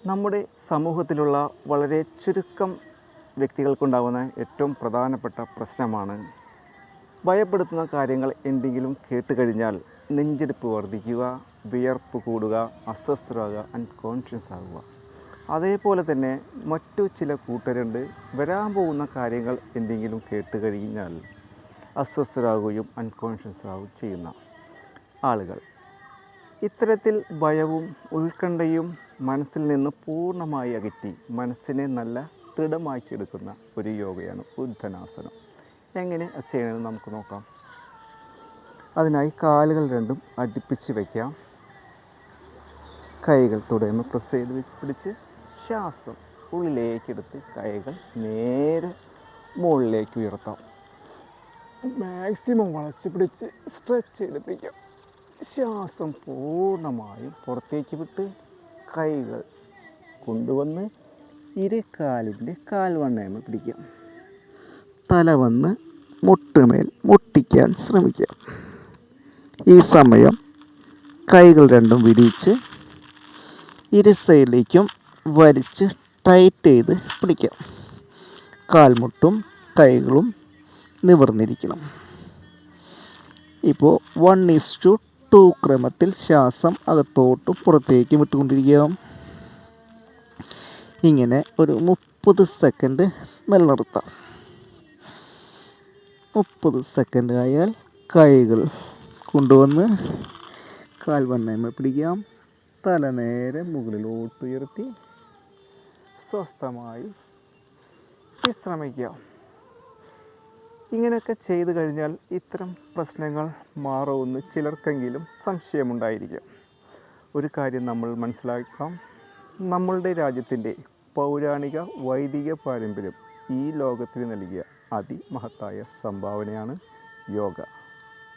നമ്മുടെ സമൂഹത്തിലുള്ള വളരെ ചുരുക്കം വ്യക്തികൾക്കുണ്ടാകുന്ന ഏറ്റവും പ്രധാനപ്പെട്ട പ്രശ്നമാണ് ഭയപ്പെടുത്തുന്ന കാര്യങ്ങൾ എന്തെങ്കിലും കേട്ടുകഴിഞ്ഞാൽ നെഞ്ചെടുപ്പ് വർദ്ധിക്കുക, വിയർപ്പ് കൂടുക, അസ്വസ്ഥരാകുക, അൺകോൺഷ്യസ് ആകുക. അതേപോലെ തന്നെ മറ്റു ചില കൂട്ടരുണ്ട്, വരാൻ പോകുന്ന കാര്യങ്ങൾ എന്തെങ്കിലും കേട്ടുകഴിഞ്ഞാൽ അസ്വസ്ഥരാകുകയും അൺകോൺഷ്യസ് ആവുകയും ചെയ്യുന്ന ആളുകൾ. ഇത്തരത്തിൽ ഭയവും ഉത്കണ്ഠയും മനസ്സിൽ നിന്ന് പൂർണ്ണമായി അകറ്റി മനസ്സിനെ നല്ല ദൃഢമാക്കിയെടുക്കുന്ന ഒരു യോഗയാണ് ഉദ്ധാനാസനം. എങ്ങനെ അത് ചെയ്യണമെന്ന് നമുക്ക് നോക്കാം. അതിനായി കാലുകൾ രണ്ടും അടുപ്പിച്ച് വയ്ക്കാം. കൈകൾ തുടർന്ന് പ്രസ് ചെയ്ത് പിടിച്ച് ശ്വാസം ഉള്ളിലേക്കെടുത്ത് കൈകൾ നേരെ മുകളിലേക്ക് ഉയർത്താം. മാക്സിമം വളച്ച് പിടിച്ച് സ്ട്രെച്ച് ചെയ്ത് പിടിക്കാം. ശ്വാസം പൂർണ്ണമായും പുറത്തേക്ക് വിട്ട് കൈകൾ കൊണ്ടുവന്ന് ഇരുകാലിൻ്റെ കാൽവണ്ണയമ പിടിക്കാം. തല വന്ന് മുട്ടുമേൽ മുട്ടിക്കാൻ ശ്രമിക്കാം. ഈ സമയം കൈകൾ രണ്ടും വിരിച്ച് ഇരു സൈഡിലേക്കും വലിച്ച് ടൈറ്റ് ചെയ്ത് പിടിക്കാം. കാൽമുട്ടും കൈകളും നിവർന്നിരിക്കണം. ഇപ്പോൾ 1:2 ക്രമത്തിൽ ശ്വാസം അകത്തോട്ടും പുറത്തേക്കും വിട്ടുകൊണ്ടിരിക്കുക. ഇങ്ങനെ ഒരു 30 സെക്കൻഡ് നിലനിർത്താം. 30 സെക്കൻഡ് ആയാൽ കൈകൾ കൊണ്ടുവന്ന് കാൽവണ്ണയമ പിടിക്കാം. തല നേരെ മുകളിലോട്ട് ഉയർത്തി സ്വസ്ഥമായി വിശ്രമിക്കാം. ഇങ്ങനെയൊക്കെ ചെയ്തു കഴിഞ്ഞാൽ ഇത്തരം പ്രശ്നങ്ങൾ മാറുമെന്ന് ചിലർക്കെങ്കിലും സംശയമുണ്ടായിരിക്കാം. ഒരു കാര്യം നമ്മൾ മനസ്സിലാക്കാം, നമ്മളുടെ രാജ്യത്തിൻ്റെ പൗരാണിക വൈദിക പാരമ്പര്യം ഈ ലോകത്തിന് നൽകിയ അതിമഹത്തായ സംഭാവനയാണ് യോഗ.